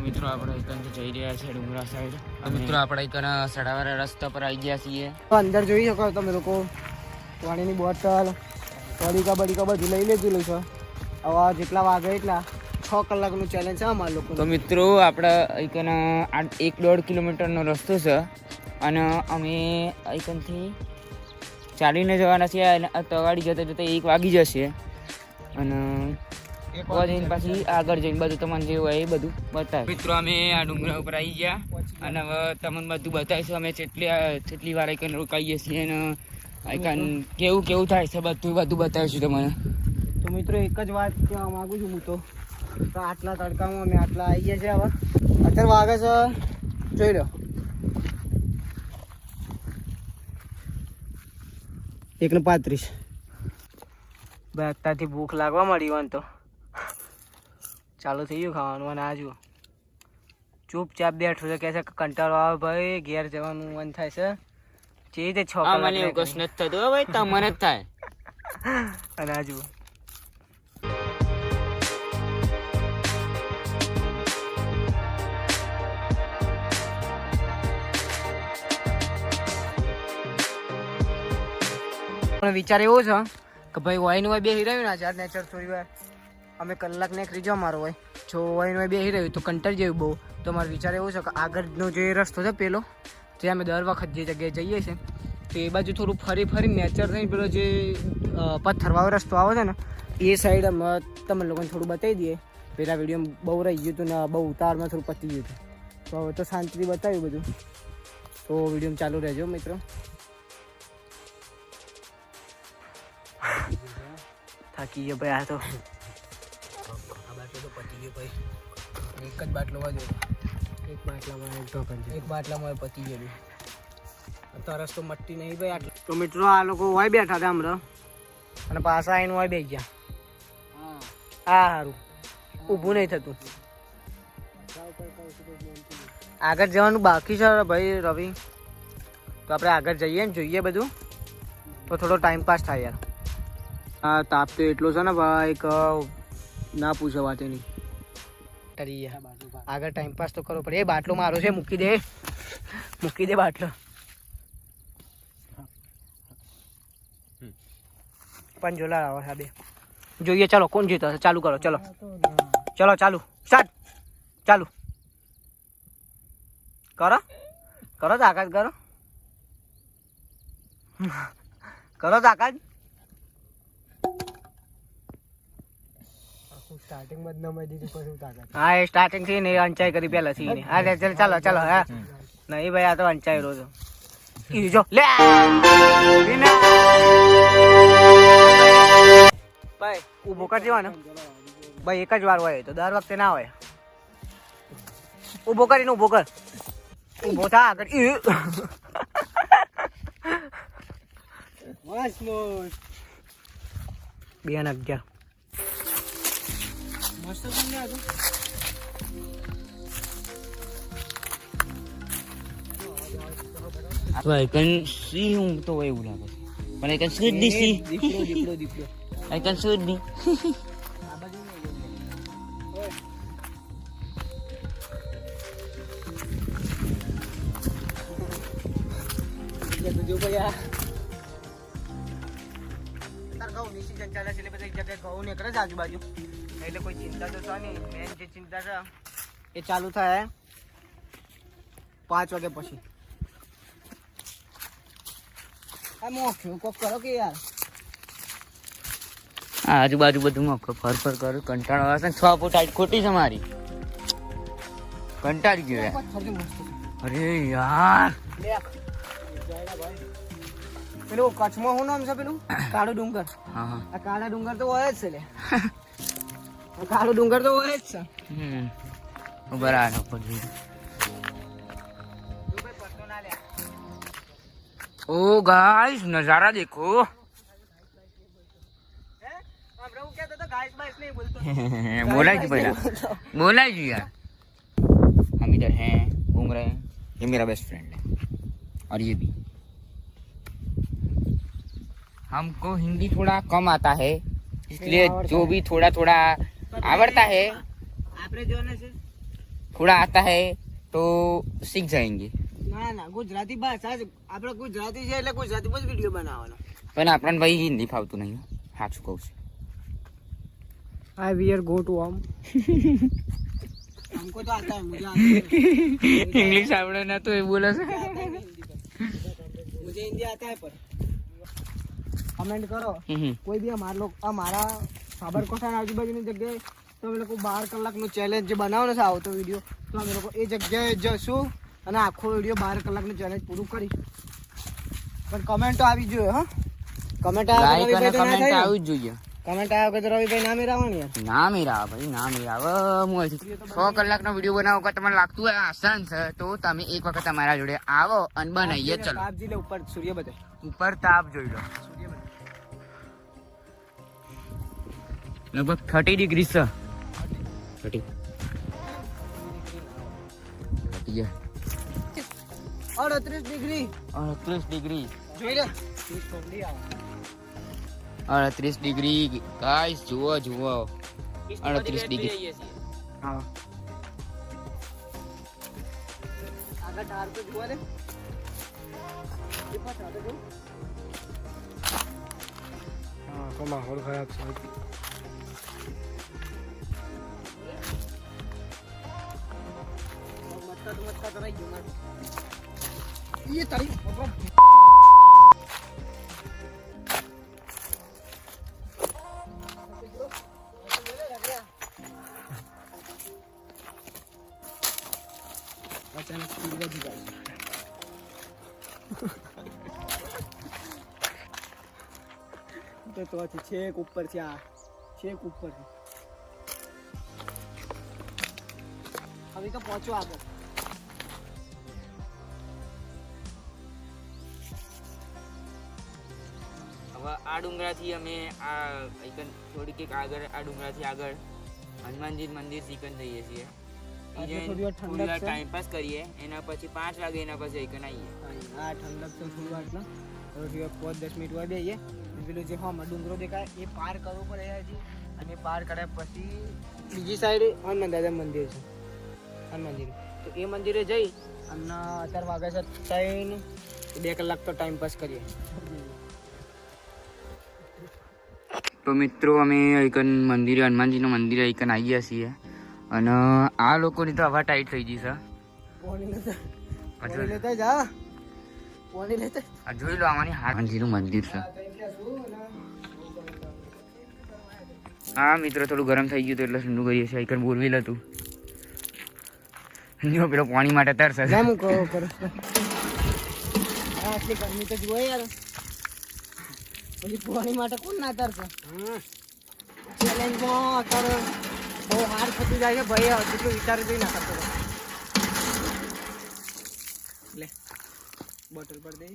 મિત્રો આપણે અહીંથી જઈ રહ્યા છીએ ડુંગરા સાઈડ. મિત્રો આપણે અહીં સડાવાળા રસ્તા પર આવી ગયા છીએ. અંદર જોઈ શકો તમે લોકો પાણીની બોટલ બડીકા બધું લઈ લેજું છે. હવે જેટલા વાગે એટલા 6 કલાકનું ચેલેન્જ છે અમારા લોકો. તો મિત્રો આપણે અહીં 1-1.5 કિલોમીટરનો રસ્તો છે અને અમે અહીંથી ચાલીને જવાના છીએ અને તવાડી જતા 1 વાગી જશે અને પછી આગળ જઈને બધું તમને જે હોય એ બધું બતાવે. મિત્રો અમે આ ડુંગરા ઉપર આવી ગયા અને હવે તમને બધું બતાવીશું અમે કેટલી વાર અહીં રોકાઈએ છીએ અને અહીં કેવું થાય છે બધું બતાવીશું તમને. તો મિત્રો એક જ વાત કહેવા માગું છું હું તો આટલા તડકામાં અમે આટલા આવી ગયા છે. હવે અત્યારે વાગે છે જોઈ લો 1:35. ભાઈ અત્યારથી ભૂખ લાગવા મળી હોય તો ચાલુ થઈ ગયું ખાવાનું. અને આ જુઓ ચૂપચાપ બેઠો છે, કહે છે કંટાળો આવે ભાઈ ઘેર જવાનું મન થાય છે. જે રીતે 6 કલાક મને એવું કશું નથી થતું ભાઈ, તમને જ થાય. અને આ જુઓ વિચાર એવો છે કે ભાઈ વાઈન હોય બેસી રહ્યું ને આજ નેચર થોડી વાર અમે કલાક ને રીજો મારો હોય જો વાઈન હોય બેસી રહ્યું તો કંટાળી જેવું બહુ. તો મારો વિચાર એવો છે કે આગળનો જે રસ્તો છે પેલો જે અમે દર વખત જે જગ્યાએ જઈએ છીએ તો એ બાજુ થોડું ફરી નેચર થઈને પેલો જે પથ્થરવાળો રસ્તો આવે છે ને એ સાઈડ અમે તમે લોકોને થોડું બતાવી દઈએ. પેલા વિડીયો બહુ રહી ગયું હતું ને બહુ ઉતારમાં થોડું પતી ગયું હતું. તો હવે તો શાંતિથી બતાવ્યું બધું. તો વિડીયો ચાલુ રહેજો મિત્રો. થાકી ગયો ભાઈ. આ તો બાટલો તો પતી ગયો ભાઈ. એક જ બાટલો વાજો. એક બાટલામાં પતી ગયેલું. તરસ તો મટતી નહીં ભાઈ આટલું. તો મિત્રો આ લોકો હોય બેઠા હતા હમણાં અને પાછા આવીને હોય બેસી ગયા. હા સારું ઊભું નહીં થતું. આગળ જવાનું બાકી છે ભાઈ રવિ. તો આપણે આગળ જઈએ ને જોઈએ બધું તો થોડો ટાઈમ પાસ થાય યાર. હા તાપ તો એટલો છે ને ભાઈ ના પૂછો વાત એની. આગળ ટાઈમ પાસ તો કરવો પડે. એ બાટલો મારો છે, મૂકી દે બાટલો. પણ જોલા આવો સાબે જોઈએ. ચાલો કોણ જીતો છે? ચાલુ કરો. ચલો ચાલુ સ્ટાર્ટ. ચાલુ કરો તાકાત કરો તાકાત. હા એ સ્ટાર્ટિંગ થી ને અંચાઈ કરી પેલા થી. હા ચાલો હા નહીં ભાઈ આ તો અંચાઈ રોજ જો લે ભાઈ ઊભો કરી દેવાનો ભાઈ. એક જ વાર હોય તો દર વખતે ના હોય. ઊભો કરીને ઊભો કર. ઊભો થા આગળ. 2:11 મસ્ત તમને હતું. I can see him તો એવું લાગે છે પણ I can shoot this દીપડો I can shoot me. આજુબાજુ એટલે કોઈ ચિંતા તો છે નહીં. મેન જે ચિંતા છે એ ચાલુ થાય 5 વાગે પછી. આજુબાજુ બધું ફર કરું. કંટાળો આવે છે. 6 ફૂટ હાઈટ ખોટી છે મારી. કંટાળી ગયો. અરે યાર પેલું કચ્છમાં શું નામ છે પેલું? કાળો ડુંગર. હા આ કાળા ડુંગર તો હોય જ છે લે. કાળો ડુંગર તો હોય જ છે. બરાબર. ओ गाइस नजारा देखो. बोला जी यार. हम इधर हैं घूम रहे हैं. ये मेरा बेस्ट फ्रेंड है और ये भी. हमको हिंदी थोड़ा कम आता है इसलिए जो भी थोड़ा आवड़ता है. थोड़ा आता है तो सीख जाएंगे. ના ના ગુજરાતી ભાષા જ આપણે ગુજરાતી છે એટલે ગુજરાતીમાં જ વિડીયો બનાવવાનો. પણ આપણને ભાઈ હિન્દી ફાવતું નહીં, સાચું કહું છું. I were go to home. हमको तो आता है, मुझे आता है. इंग्लिश आवड़े ना तो ये बोला से. मुझे हिंदी आता है पर कमेंट करो કોઈ બી અમારા સાબરકાંઠા આજુબાજુની જગ્યાએ તો અમે લોકો 12 કલાકનો ચેલેન્જ જે બનાવવાનો છે આવતો વિડીયો, તો અમે લોકો એ જગ્યાએ જશું અને આખો વિડીયો 12 કલાકનું ચેલેન્જ પૂરું કરી. પણ કમેન્ટ તો આવી જોઈએ. હા, કમેન્ટ લાઈક અને કમેન્ટ આવી જ જોઈએ. કમેન્ટ આવ્યો કે રવિભાઈ નામે રાવણ યાર ના મેરા ભાઈ, ના મેરા. હવે હું અહીંથી 100 કલાકનો વિડીયો બનાવો કે તમને લાગતું હોય આસાન છે તો તમે એક વખત અમારા જોડે આવો અને બનાવીએ. ચલો આપજી લે ઉપર સૂર્ય બતાય, ઉપર તાપ જોઈ લો. સૂર્ય બતાય. લગભગ 30 ડિગ્રી છે. 30 38 ડિગ્રી 38 ડિગ્રી જોઈ લે. 38 ડિગ્રી ગાઈસ, જુઓ 38 ડિગ્રી. હા આગળ ટાર તો જોવા દે. એ પાછળ આગળ જો. હા તો માહોલ ખરાબ છે. મટકા તો રહી ગયું મારું. ये तारीख अचानक तो छेक ऊपर से आ, छेक ऊपर से अभी तो पहुंचो आप. હવે આ ડુંગરાથી અમે આ આઈકન થોડીક એક આગળ, આ ડુંગરાથી આગળ હનુમાનજી મંદિર સીકન જઈએ છીએ. ટાઈમ પાસ કરીએ, એના પછી 5 વાગે એના પછી આઈકન આવીએ. હા ઠંડક તો થોડી વાર ના, થોડી 5-10 મિનિટ વાર બેહીએ. પેલું જે હા ડુંગરો દેખાય એ પાર કરવો પડે હજી, અને પાર કર્યા પછી બીજી સાઈડ હનુમાન દાદા મંદિર છે, હનુમાનજી. તો એ મંદિરે જઈ અને અત્યારે વાગે છે 2 કલાક તો ટાઈમ પાસ કરીએ. તો મિત્રો અમે આઈકન મંદિરે, હનુમાનજીનું મંદિરે આઈકન આવી ગયા છીએ અને આ લોકોની તો હવા ટાઈટ થઈ ગઈ છે. પોણી લેતા જા, પોણી લેતા. આ જોઈ લો, અમારી હનુમાનજીનું મંદિર છે. હા મિત્રો, થોડું ગરમ થઈ ગયું તો એટલે ઠંડુ કરીએ છીએ. આઈકન બોરવેલ હતું, જો પેલો પાણી માટે તરસે. હું કહો કરો આટલી ગરમી તો જુઓ યાર, પછી પાણી માટે કોણ ના તરસે. ચેલેન્જમાં અત્યારે બહુ હાર થતું જાય છે ભાઈ, જેટલું વિચાર જોઈ ના કરતો. લે બોટલ પર દે.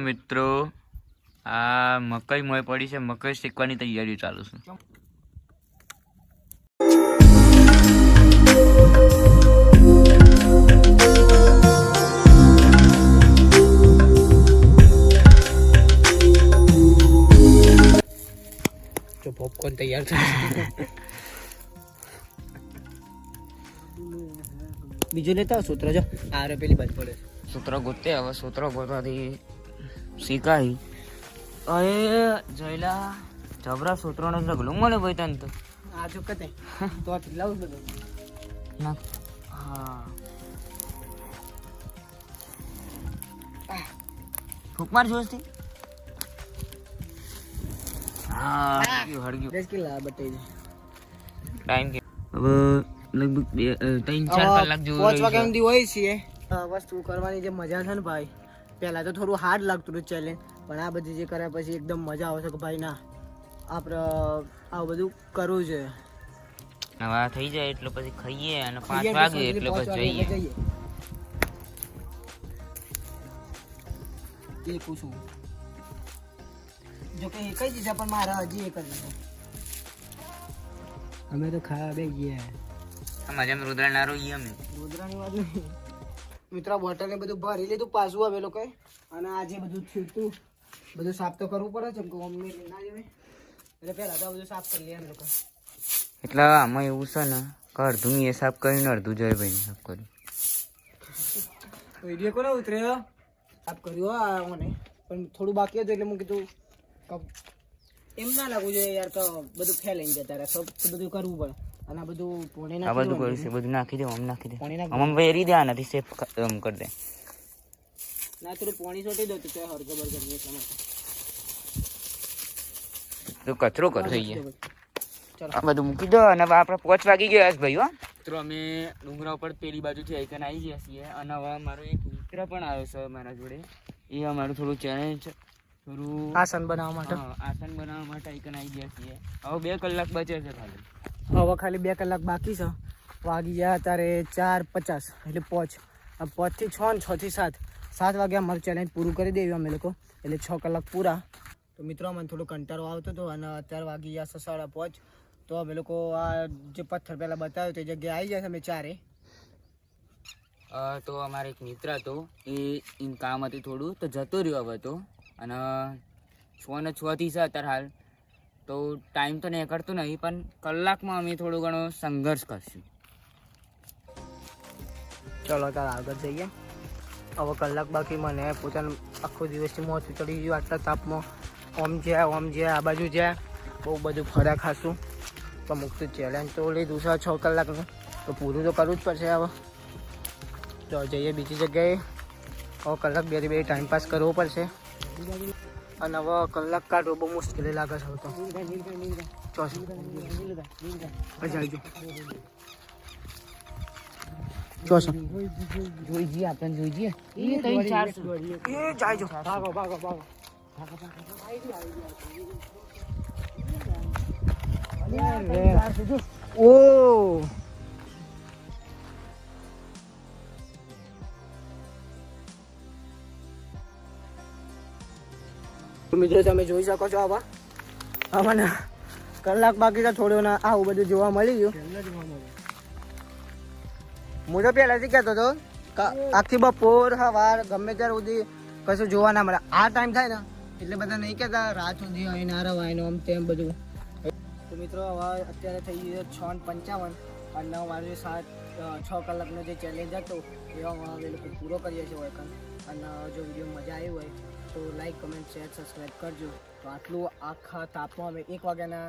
મિત્રો આ મકઈ મોય પડી છે, મકઈ શેકવાની તૈયારી ચાલુ છે. તો પોપકોર્ન તૈયાર થાય. બીજું લેતા સૂત્ર જો આ રે પેલી બાજુ પડે. સૂત્ર ગોતે, હવે સૂત્ર ગોતવાથી શીખાય. અરે જોઈલા જબરા સૂત્રનો ઢગલો મળે ભાઈ તને તો. આ જો કતે તો લાવ બધું ના. હા ફૂક માર જોસ્તી. હા હળગ્યું. 10 કિલો બતાવી ટાઈમ કે હવે લગભગ 3-4 કલાક જેવું 5 વાગ્યા સુધી હોય છે. વસ્તુ કરવાની જે મજા છે ને ભાઈ, પહેલા તો થોડું હાર્ડ લાગતું હતું ચેલેન્જ, પણ આ બધી જે કર્યા પછી એકદમ મજા આવે છે કે ભાઈ ના આપણે આવું બધું કરવું જોઈએ. હવે આ થઈ જાય એટલે પછી ખાઈએ અને 5 વાગે એટલે પછી જઈએ. એ પૂછું જો કે કઈ દીધા પણ મારા હજી એક જ છે. અમે તો ખાવા બે ગયા મજામાં રુદ્રા ના રોઈએ અમે. રુદ્રાની વાત નહીં મિત્રો, બોટલ ને બધું ભરી લીધું પાછું આવે લોકો, અને આજે બધું થયું બધું સાફ તો કરવું પડે છે મમ્મી ના જવે એટલે પહેલા તો બધું સાફ કરી લે લોકો. એટલે આમાં એવું છે ને અડધું એ સાફ કરીને અડધું જયભાઈ સાફ કર્યું. વિડીયો કોને ઉતર્યો સાફ કર્યું આ મને પણ થોડું બાકી હતું એટલે હું કીધું એમ ના લાગવું જોઈએ યાર તો બધું ફેલાઈ જતા રહે સબ બધું કરવું પડે અને આ બધું પોણી આ નાખી બધું કર્યું છે, બધું નાખી દે, આમ નાખી દે, પોણી નાખ આમ વેરી દે, આનાથી સેફ કરી દે. ના થોડું પોણી સોટી દો તો હરગબર કરીએ એટલા માટે તો કચરો કર થઈ ગયા. ચાલો આ બધું મૂકી દો અને હવે આપણે 5 વાગી ગયા છે ભાઈ. હો મિત્રો અમે ડુંગરા ઉપર પેલી બાજુથી આઈકન આવી ગયા છીએ અને હવે મારો એક મિત્ર પણ આવ્યો છે મારા જોડે. એ અમારું થોડું ચેલેન્જ થોડું આસન બનાવવા માટે આસન બનાવવા માટે આઈકન આવી ગયા છીએ. હવે 2 કલાક બચે છે ખાલી. હવે ખાલી 2 કલાક બાકી છે. વાગી ગયા અત્યારે 4:50 એટલે 5 થી 6 અને 6 થી 7 વાગે અમારું ચેલેન્જ પૂરું કરી દેવું અમે લોકો એટલે 6 કલાક પૂરા. તો મિત્રો મને થોડો કંટાળો આવતો હતો અને અત્યારે વાગી ગયા છે 5:30. તો અમે લોકો આ જે પથ્થર પહેલાં બતાવ્યો તે જગ્યાએ આવી ગયા અમે ચારે. તો અમારો એક મિત્ર હતો એ કામ હતું થોડું તો જતો રહ્યો હવે તો. અને 6 ને 6 થી છે અત્યારે હાલ. તો ટાઈમ તો નીકળતો નહીં પણ કલાકમાં અમે થોડો ઘણો સંઘર્ષ કરશું. ચલો તાર આગળ જઈએ. હવે કલાક બાકી. મને પોતાનું આખો દિવસથી મોઢું ચડી ગયું આટલા તાપમાં. ઓમ જ્યાં આ બાજુ જ્યાં બહુ બધું ફર્યા ખાશું. તો મુક્ત ચેલેન્જ તો લીધું છે 6 કલાકનું તો પૂરું તો કરવું જ પડશે. હવે તો જઈએ બીજી જગ્યાએ. હવે કલાક 2 ટાઈમ પાસ કરવો પડશે અને હવે કલાક કાઢવો બહુ મુશ્કેલી લાગે છે. તો ચોસો જોઈ જઈએ આપણે, જોઈ જઈએ. એ 3-4 એ જાયજો. ભાગો ઓ મિત્રો તમે જોઈ શકો છો. આવા મને કલાક બાકી છે થોડું ને આવું બધું જોવા મળી ગયું. હું તો પહેલાથી કહેતો હતો આખી બપોર સવાર ગમે ત્યારે સુધી કશું જોવા ના મળે. આ ટાઈમ થાય ને એટલે બધા નહીં કહેતા રાત સુધી અહીં ના રવાય આમ તેમ બધું. તો મિત્રો હવે અત્યારે થઈ ગયું 6:55 અને મારે 6 કલાકનો જે ચેલેન્જ હતો એ હવે લોકો પૂરો કરીએ છીએ હોય. અને જો વિડીયો મજા આવી હોય તો લાઈક, કમેન્ટ, શેર, સબસ્ક્રાઈબ કરજો. તો આટલું આખા તાપમાં અમે 1 વાગ્યાના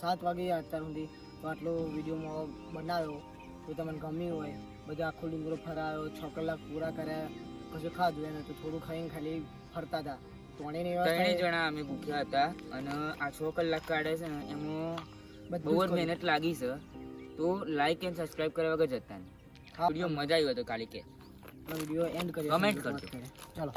7 વાગે અત્યાર સુધી તો આટલો વિડીયોમાં બનાવ્યો. તો તમને ગમ્યું હોય, બધા આખો ડુંગરો ફરાયો, 6 કલાક પૂરા કર્યા, કશું ખાધું એને તો થોડું ખાઈને ખાલી ફરતા હતા. 3 જણા અમે ભૂખ્યા હતા અને આ 6 કલાક કાઢે છે ને એમાં બહુ જ મહેનત લાગી છે. તો લાઈક એન્ડ સબસ્ક્રાઈબ કરવા વગર જતા નહીં. વિડીયો મજા આવ્યો હતો કાલે કે વિડીયો એન્ડ કર્યો. કમેન્ટ કરજો. ચાલો.